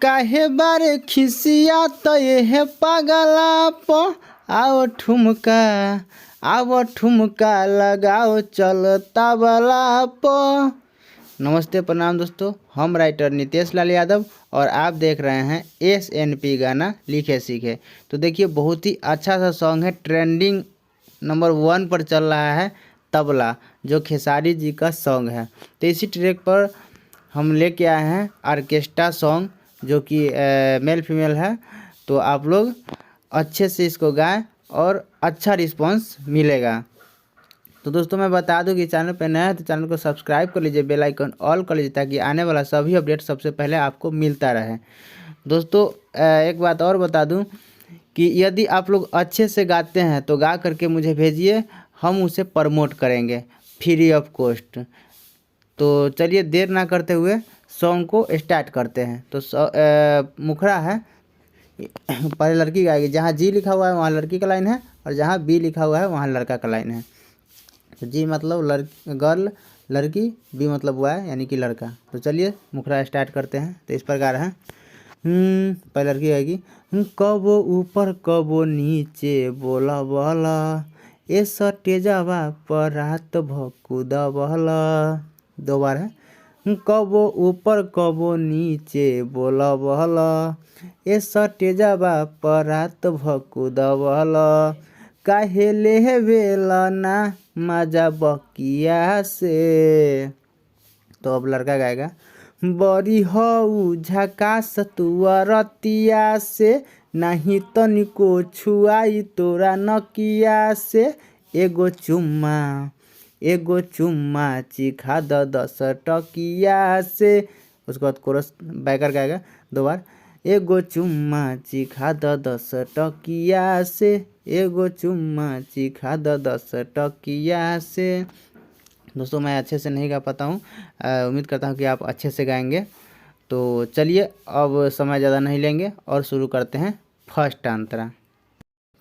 काहे बारे खिसिया तो ये है पागला प आओ ठुमका लगाओ चलता वाला प। नमस्ते प्रणाम दोस्तों, हम राइटर नितेश लाल यादव और आप देख रहे हैं SNP गाना लिखे सीखे। तो देखिए बहुत ही अच्छा सा सॉन्ग है, ट्रेंडिंग नंबर 1 पर चल रहा है तबला, जो खेसारी जी का सॉन्ग है। तो इसी ट्रैक पर हम लेके आए हैं ऑर्केस्ट्रा सॉन्ग, जो कि मेल फीमेल है। तो आप लोग अच्छे से इसको गाएं और अच्छा रिस्पांस मिलेगा। तो दोस्तों मैं बता दूं कि चैनल पे नया है तो चैनल को सब्सक्राइब कर लीजिए, बेल आइकन ऑल कर लीजिए, ताकि आने वाला सभी अपडेट सबसे पहले आपको मिलता रहे। दोस्तों एक बात और बता दूं कि यदि आप लोग अच्छे से गाते हैं तो गा करके मुझे भेजिए, हम उसे प्रमोट करेंगे फ्री ऑफ कॉस्ट। तो चलिए देर ना करते हुए सॉन्ग को स्टार्ट करते हैं। तो मुखड़ा है, पहले लड़की गाएगी। जहाँ जी लिखा हुआ है वहाँ लड़की का लाइन है, और जहाँ बी लिखा हुआ है वहाँ लड़का का लाइन है। तो जी मतलब गर्ल लड़की, बी मतलब बॉय यानी कि लड़का। तो चलिए मुखड़ा स्टार्ट करते हैं। तो इस प्रकार है, पहले लड़की आएगी। कबो ऊपर कबो नीचे बोला बहला, ए सटेजावा पर रात भकुदा बहला। 2 बार है, कबो ऊपर कबो नीचे बोला बहला, ए सटेजावा पर रात भकुदा बहला, काहे ले बेला ना मजा बकिया से। तो अब लड़का गाएगा। बड़ी हऊ झकास तुअरतिया से, नहीं तनिको छुआई तोरा नकिया से, एगो चुम्मा चिखा 10 टकिया से। उसके बाद कोरस बैकर गाएगा 2 बार। एगो चुम्मा चिखा 10 टकिया से, एगो चुम्मा चिखा 10 टकिया से। दोस्तों मैं अच्छे से नहीं गा पाता हूँ, उम्मीद करता हूँ कि आप अच्छे से गाएंगे। तो चलिए अब समय ज़्यादा नहीं लेंगे और शुरू करते हैं फर्स्ट अंतरा।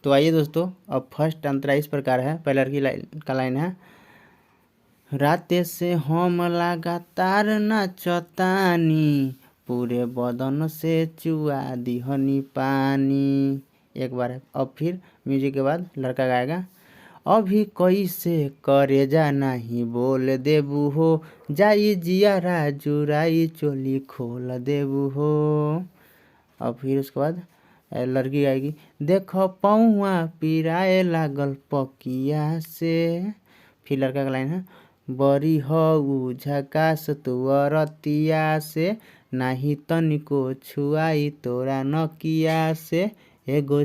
तो आइए दोस्तों, अब फर्स्ट अंतरा इस प्रकार है। पहले लड़की का लाइन है, राते से हम लगातार नाचतानी, पूरे बदन से चुआ दिहनी पानी। एक बार है। अब फिर म्यूजिक के बाद लड़का गाएगा। अभी कैसे करेजा नहीं बोल देबू हो, जाई जियारा जुराई चोली खोल देबू हो। और फिर उसके बाद लड़की गाएगी। देखो पौआ पिराए लागल पकिया से। फिर लड़का का लाइन है, बड़ी हऊ झकास तुअरतिया से, नाही तनिको छुआई तोरा नकिया से, एगो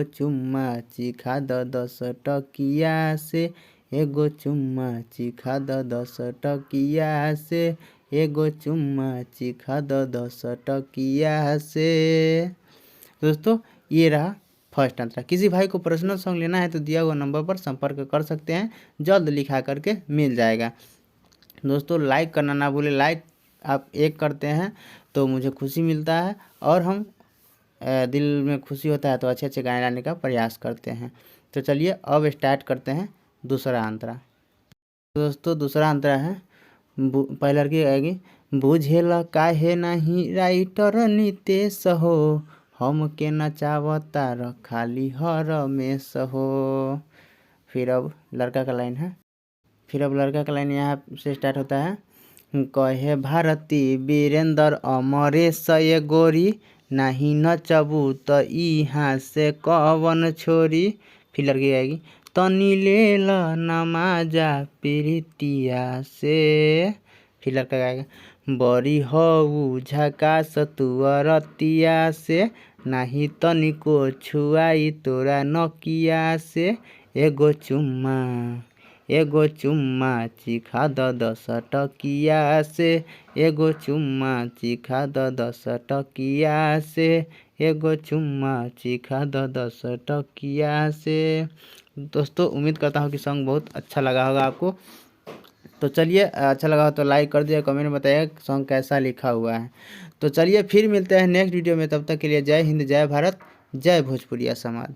चुम्मा चिखा 10 टकिया से, एगो चुम्मा चिखा 10 टकिया से, एगो चुम्मा चिखा 10 टकिया से। दोस्तों ये रहा फर्स्ट अंतरा। किसी भाई को पर्सनल सॉन्ग लेना है तो दिया हुआ नंबर पर संपर्क कर सकते हैं, जल्द लिखा करके मिल जाएगा। दोस्तों लाइक करना ना भूलें, लाइक आप 1 करते हैं तो मुझे खुशी मिलता है, और हम दिल में खुशी होता है तो अच्छे अच्छे गाने लाने का प्रयास करते हैं। तो चलिए अब स्टार्ट करते हैं दूसरा अंतरा। दोस्तों दूसरा अंतरा है, पहले लड़की आएगी। बुझेला काहे नहीं राइटर नितेश हो, हम के नचावता र खाली हर में हो। फिर अब लड़का का लाइन है। फिर अब लड़का का लाइन यहाँ से स्टार्ट होता है। कहे भारती वीरेंद्र अमरेश ये गोरी, नहीं नचबू तो यहाँ से कवन छोरी। फिर लड़की आएगी। तनी ले ल नमाजा प्रीतिया से। फिर लड़का गाएगा। बड़ी हऊ झकास तुअरतिया से, नाही तनिको छुआई तोरा नकिया से, एगो चुम्मा चिखा 10 टकिया से, एगो चुम्मा चिखा 10 टकिया से, एगो चुम्मा चिखा 10 टकिया से। दोस्तों उम्मीद करता हूँ कि सॉन्ग बहुत अच्छा लगा होगा आपको। तो चलिए अच्छा लगा हो तो लाइक कर दिया, कमेंट में बताइए सॉन्ग कैसा लिखा हुआ है। तो चलिए फिर मिलते हैं नेक्स्ट वीडियो में, तब तक के लिए जय हिंद, जय भारत, जय भोजपुरिया समाज।